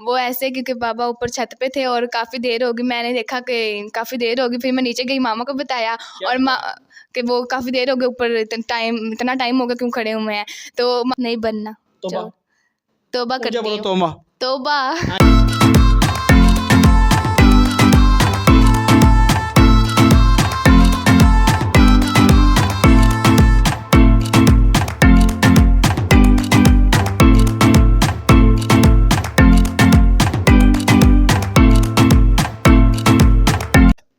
वो ऐसे क्योंकि पापा ऊपर छत पे थे और काफ़ी देर होगी, मैंने देखा कि काफ़ी देर होगी, फिर मैं नीचे गई, मामा को बताया और कि वो काफ़ी देर हो गई ऊपर, इतना टाइम हो गया क्यों खड़े हुए हैं, तो नहीं बनना। तौबा तौबा करती हूँ। तौबा तौबा।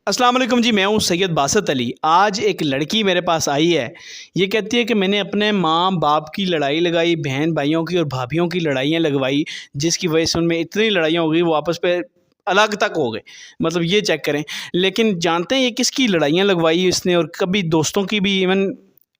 अस्सलाम वालेकुम जी, मैं हूँ सैयद बासत अली। आज एक लड़की मेरे पास आई है, ये कहती है कि मैंने अपने माँ बाप की लड़ाई लगाई, बहन भाइयों की और भाभीयों की लड़ाइयाँ लगवाई, जिसकी वजह से उनमें इतनी लड़ाइयाँ हो गई वो आपस पे अलग तक हो गए। मतलब ये चेक करें। लेकिन जानते हैं ये किसकी लड़ाइयाँ लगवाई इसने, और कभी दोस्तों की भी, इवन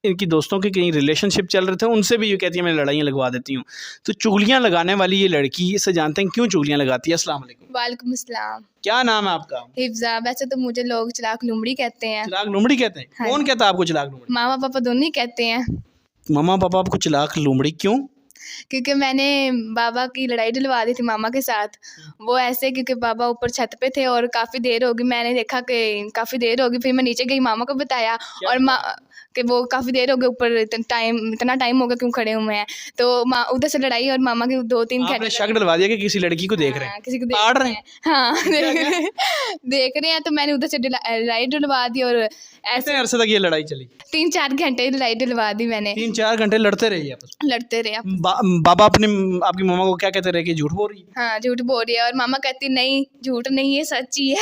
इनकी दोस्तों के कहीं रिलेशनशिप चल रहे थे उनसे भी ये कहती है मैं लड़ाइयाँ लगवा देती हूँ। तो चुगलियाँ लगाने वाली ये लड़की, इससे जानते हैं क्यों चुगलियाँ लगाती है। अस्सलाम वालेकुम। वालेकुम अस्सलाम। क्या नाम है आपका? हिफ्जा। वैसे तो मुझे लोग चिराग लुमड़ी कहते हैं। चिराग लुमड़ी कहते हैं? हाँ। कौन कहता है आपको चिराग लुमड़ी? मामा पापा दोनों ही कहते हैं। मामा पापा आपको चिराग लुमड़ी क्यों? क्योंकि मैंने बाबा की लड़ाई दिलवा दी थी मामा के साथ। वो ऐसे क्योंकि बाबा ऊपर छत पे थे और काफ़ी देर होगी, मैंने देखा कि काफ़ी देर होगी, फिर मैं नीचे गई, मामा को बताया और कि वो काफ़ी देर हो गई ऊपर, इतना टाइम हो गया क्यों खड़े हुए हैं, तो उधर से लड़ाई और मामा के 2-3 आपने शक डलवा दिया कि किसी लड़की को देख रहे हैं, किसी को ताड़ रहे हैं। हाँ, देख रहे हैं, तो मैंने उधर से लड़ाई दिलवा दी और ऐसे कितने अरसे तक ये लड़ाई चली? 3-4 घंटे लड़ाई दिलवा दी मैंने। 3-4 घंटे लड़ते रहिए आपस में? लड़ते रहे। बाबा अपने आपकी मामा को क्या कहते रहे कि झूठ बोल रही है? हाँ, झूठ बोल रही है और मामा कहती नहीं, झूठ नहीं है, सच ही है।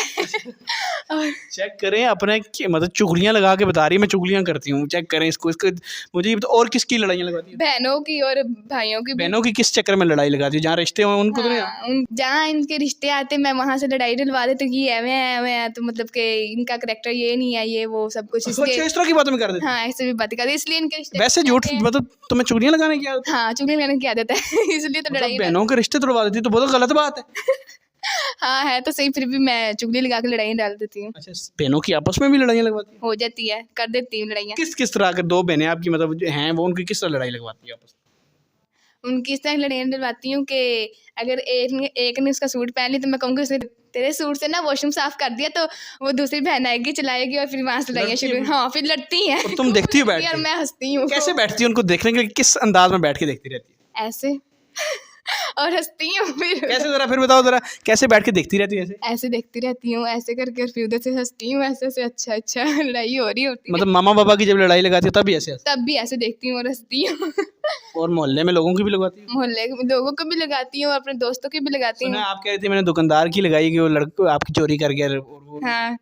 और चेक करें अपने मतलब चुगलियाँ लगा के बता रही है मैं चुगलियाँ करती हूँ। चेक करें इसको मुझे ये और किसकी लड़ाइयाँ लगाती है? बहनों की और भाइयों की। बहनों की किस चक्कर में लड़ाई लगाती है? जहाँ रिश्ते हो उनको तो नहीं? जहाँ इनके रिश्ते आते मैं वहाँ से लड़ाई दिलवा देती हूँ कि ये है, तो मतलब कि इनका करेक्टर ये नहीं है, ये वो सब कुछ अच्छा, इस तरह की बातें में कर देते हैं। हाँ, ऐसे भी बातें करते, इसलिए इनके रिश्ते वैसे झूठ मतलब तुम्हें चुगलियाँ लगाने की आदत? हाँ, चुगली लगाने की आदत है। इसलिए तो लड़ाई बहनों के रिश्ते तोड़वा देती है तो बहुत गलत बात है। हाँ है तो सही, फिर भी मैं चुगली लगा के लड़ाई डाल देती हूँ। अच्छा, बहनों की आपस में भी लड़ाइयाँ लगवाती है? हो जाती है, कर देती हूँ लड़ाइयाँ। किस तरह के दो बहनें आपकी मतलब जो हैं वो उनकी किस तरह लड़ाई लगवाती है आपस में? उनकी इस तरह लड़ाइयाँ दिलवाती हूँ कि अगर एक ने उसका सूट पहन लिया तो मैं कहूँगी उसने तेरे सूट से ना वॉशरूम साफ कर दिया, तो वो दूसरी बहन आएगी, चलाएगी और फिर वहाँ से लड़ाइयाँ शुरू। हाँ, फिर लड़ती हैं। और तुम देखती हो बैठ के? और मैं हंसती हूँ। कैसे बैठती हो उनको देखने के लिए? किस अंदाज में बैठ के देखती रहती है? ऐसे। और हंसती हूँ फिर। कैसे जरा फिर बताओ जरा, कैसे बैठ के देखती रहती है? ऐसे देखती रहती हूँ, ऐसे करके, और फिर उधर से हंसती हूँ, ऐसे से। अच्छा लड़ाई हो रही होती है। मतलब मामा पापा की जब लड़ाई लगाती है तब भी ऐसे? तब भी ऐसे देखती हूँ और हंसती हूँ। और मोहल्ले में लोगों की भी लगाती है? मोहल्ले के लोगों को भी लगाती हूँ और अपने दोस्तों की भी लगाती हूँ। आप कह रही थी मैंने दुकानदार की लगाई कि वो लड़को आपकी चोरी कर गया। हाँ,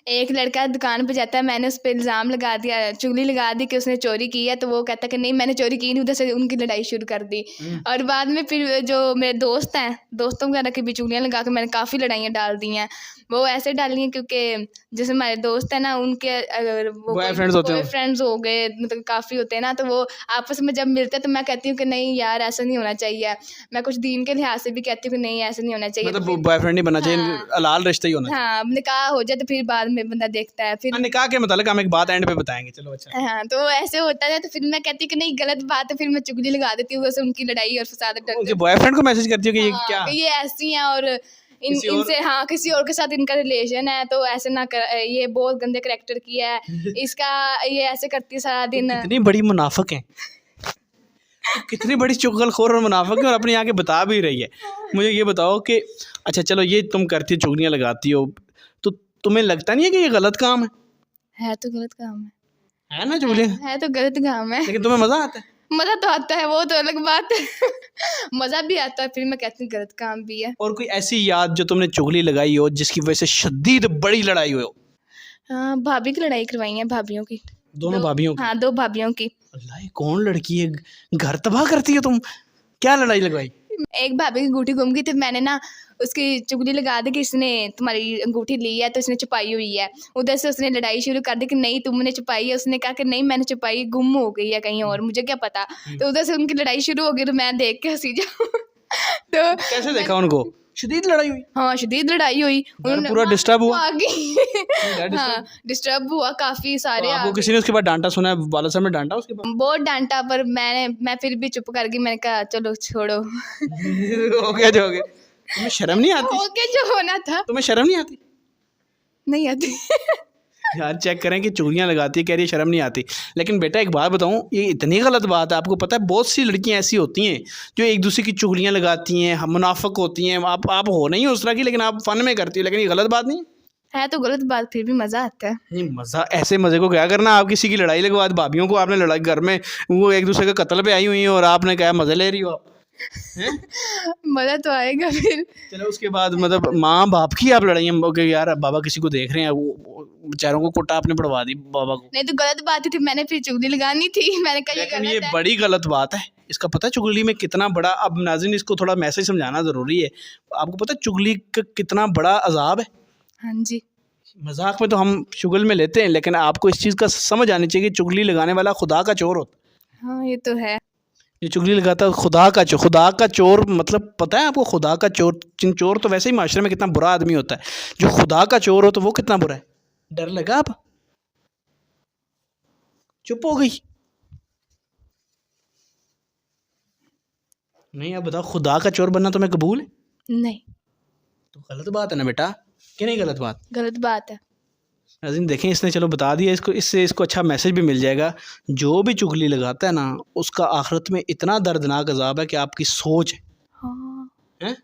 एक लड़का दुकान पे जाता है, मैंने उस पर इल्ज़ाम लगा दिया, चुगली लगा दी कि उसने चोरी की है, तो वो कहता है कि नहीं मैंने चोरी की नहीं। उधर से उनकी लड़ाई शुरू कर दी। और बाद में फिर जो मेरे दोस्त हैं, दोस्तों वगैरह की भी चुगलियाँ लगा के मैंने काफ़ी लड़ाइयाँ डाल दी हैं। वो ऐसे डाली हैं क्योंकि जैसे हमारे दोस्त हैं ना, उनके अगर वो बॉयफ्रेंड्स होते हैं, फ्रेंड्स हो गए, मतलब काफ़ी होते हैं ना, तो वो आपस में जब मिलते हैं तो मैं कहती हूँ कि नहीं यार ऐसा नहीं होना चाहिए। मैं कुछ दीन के लिहाज से भी कहती हूँ कि नहीं ऐसा नहीं होना चाहिए। मतलब बॉयफ्रेंड नहीं बनना चाहिए, हलाल रिश्ता ही होना चाहिए। हाँ, निकाह हो जाए तो फिर बाद में बंदा देखता है फिर। निकाह के मतलब हम एक बात एंड पे बताएंगे, चलो अच्छा। हाँ, तो ऐसे होता है, तो फिर मैं कहती हूँ कि नहीं गलत बात है, फिर मैं चुगली लगा देती हूँ, वैसे उनकी लड़ाई और फसाद उनके बॉयफ्रेंड को मैसेज करती हो कि ये क्या, कि ये ऐसी हैं और इनसे हाँ किसी और के साथ इनका रिलेशन है, तो ऐसे ना कर, ये बहुत गंदे करैक्टर की है, इसका ये ऐसे करती है सारा दिन। कितनी बड़ी मुनाफिक है, कितनी बड़ी चुगलखोर और मुनाफिक है, और अपनी आके बता भी रही है। मुझे ये बताओ कि अच्छा चलो ये तुम करती हो, चुगलियाँ लगाती हो, तो तुम्हें लगता नहीं है कि ये गलत काम है? तो गलत काम है ना चुगलियाँ? है तो गलत काम है, लेकिन तुम्हें मजा आता है? मज़ा तो आता है, वो तो अलग बात है। मज़ा भी आता है, फिर मैं कहती हूँ गलत काम भी है। और कोई ऐसी याद जो तुमने चुगली लगाई हो जिसकी वजह से शदीद बड़ी लड़ाई हुई हो? हाँ, भाभी की लड़ाई करवाई है, भाभीियों की। दोनों भाभीियों की? हाँ, 2 भाभीियों की। अल्लाह, कौन लड़की है, घर तबाह करती है तुम। क्या लड़ाई लगवाई? एक भाभी की अंगूठी गुम गई थी, मैंने ना उसकी चुगली लगा दी कि इसने तुम्हारी अंगूठी ली है तो इसने छुपाई हुई है। उधर से उसने लड़ाई शुरू कर दी कि नहीं तुमने छुपाई है। उसने कहा कि नहीं मैंने छुपाई, गुम हो गई है कहीं और, मुझे क्या पता। तो उधर से उनकी लड़ाई शुरू हो गई, तो मैं देख के हंसी जाऊँ। तो कैसे देखा उनको? शदीद लड़ाई हुई? हाँ, शदीद लड़ाई हुई। पूरा डिस्टर्ब हुआ? हाँ, डिस्टर्ब हुआ काफ़ी सारे। तो आपको किसी ने उसके बाद डांटा सुना है? वाला साहब ने डांटा उसके बाद? बहुत डांटा, पर मैं फिर भी चुप कर गई। मैंने कहा चलो छोड़ो। हो गया जो हो गया। तुम्हें शर्म नहीं आती? हो गया जो होना था। तुम्हें शर्म नहीं आती? नहीं आती। यार चेक करें कि चुगलियाँ लगाती है, कह रही है शर्म नहीं आती। लेकिन बेटा एक बात बताऊं, ये इतनी गलत बात है। आपको पता है बहुत सी लड़कियां ऐसी होती हैं जो एक दूसरे की चुगलियाँ लगाती हैं, मुनाफिक होती हैं। आप हो नहीं उस तरह की, लेकिन आप फन में करती हो। लेकिन ये गलत बात नहीं है तो गलत बात, फिर भी मज़ा आता है। नहीं। मज़ा, ऐसे मज़े को क्या करना। आप किसी की लड़ाई लगवा दी, भाभियों को आपने लड़ाई, घर में वो एक दूसरे के कत्ल पे आई हुई हैं और आपने क्या मज़े ले रही हो आप हैं? मज़ा तो आएगा फिर। चलो उसके बाद मतलब माँ बाप की आप लड़ाइयाँ कि यार बाबा किसी को देख रहे हैं, वो बेचारों को कुटा आपने पड़वा दी बाबा को। नहीं तो गलत बात ही थी, मैंने फिर चुगली लगानी थी, मैंने कहा ये लेकिन ये गलत है। बड़ी गलत बात है। इसका पता है चुगली में कितना बड़ा, अब नाज़रीन इसको थोड़ा मैसेज समझाना ज़रूरी है। आपको पता है चुगली का कितना बड़ा अजाब है? हाँ जी। मजाक में तो हम चुगल में लेते हैं, लेकिन आपको इस चीज़ का समझ आनी चाहिए कि चुगली लगाने वाला खुदा का चोर होता है। हाँ ये तो है। ये चुगली लगाता है खुदा का चोर। खुदा का चोर मतलब पता है आपको? खुदा का चोर, चोर तो वैसे ही माशरे में कितना बुरा आदमी होता है। जो खुदा का चोर हो तो वो कितना बुरा है। डर लगा? आप चुप हो गई? नहीं, आप बताओ, खुदा का चोर बनना तुम्हें कबूल है? नहीं, तो गलत बात है ना बेटा, कि नहीं गलत बात? गलत बात है। नाज़रीन देखें, इसने चलो बता दिया इसको, इससे इसको अच्छा मैसेज भी मिल जाएगा। जो भी चुगली लगाता है ना, उसका आखिरत में इतना दर्दनाक अजाब है कि आपकी सोच है। हाँ। हैं?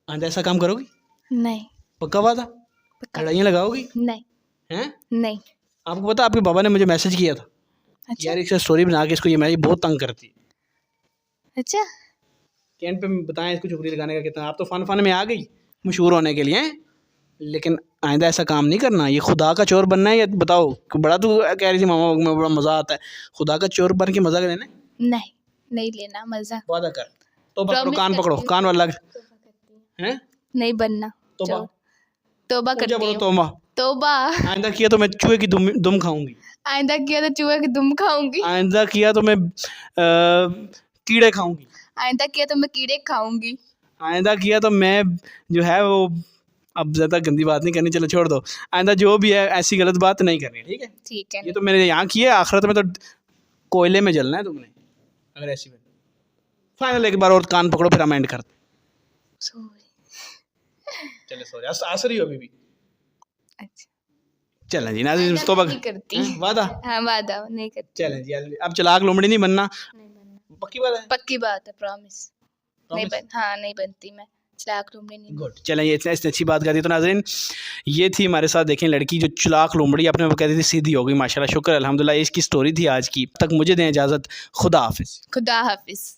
आइंदा ऐसा काम करोगी? नहीं। पक्का वादा? पक्का। लड़ाइयाँ लगाओगी? नहीं। हैं? नहीं। आपको पता आपके बाबा ने मुझे मैसेज किया था, अच्छा। यार एक स्टोरी बना के इसको, ये मेरी बहुत तंग करती है। अच्छा। कैंट पे बताएं इसको चुगली लगाने का कितना। आप तो फन में आ गई मशहूर होने के लिए हैं? लेकिन आइंदा ऐसा काम नहीं करना। ये खुदा का चोर बनना है या बताओ? बड़ा तू कह रही थी मामा में बड़ा मज़ा आता है, खुदा का चोर बन के मज़ा लेना है? नहीं, नहीं लेना मज़ा। वादा कर। तो पकड़ो, Promise कान पकड़ो, करती हूँ। कान वाला हैं? नहीं बनना। तौबा। तौबा ऊंचा करती बोलो हूँ। तौबा। तौबा। आइंदा किया तो मैं चूहे की दुम खाऊंगी। आइंदा किया तो चूहे की दुम खाऊंगी। आइंदा किया तो मैं कीड़े खाऊंगी। आइंदा किया तो मैं कीड़े खाऊंगी। आइंदा किया तो मैं जो है वो, अब ज़्यादा गंदी बात नहीं करनी, चलो छोड़ दो। आइंदा जो भी है ऐसी गलत बात नहीं करनी, ठीक है? ठीक है। ये तो मैंने यहाँ की है, आखिरत में तो कोयले में जलना है तुमने अगर ऐसी बात। फाइनल एक बार और कान पकड़ो, फिर हम एंड करते। चले सो जा, आसरी हो अभी भी। अच्छा। चलें जी नाज़रीन, तौबा नहीं करती। हैं? वादा? हाँ वादा नहीं करती। चलें जी, अब चालाक लोमड़ी नहीं बनना। नहीं बनना। पक्की बात है? पक्की बात है, प्रॉमिस। नहीं हाँ नहीं बनती मैं, चालाक लोमड़ी नहीं। गुड। चलें, ये इतनी अच्छी बात कर दी। तो नाज़रीन ये थी हमारे साथ, देखें, लड़की जो चालाक लोमड़ी अपने वो कहती थी सीधी हो गई माशाल्लाह, शुक्र अल्हम्दुलिल्लाह। इसकी स्टोरी थी आज की। तक मुझे दें इजाज़त, खुदा हाफिज़। खुदा हाफिज़।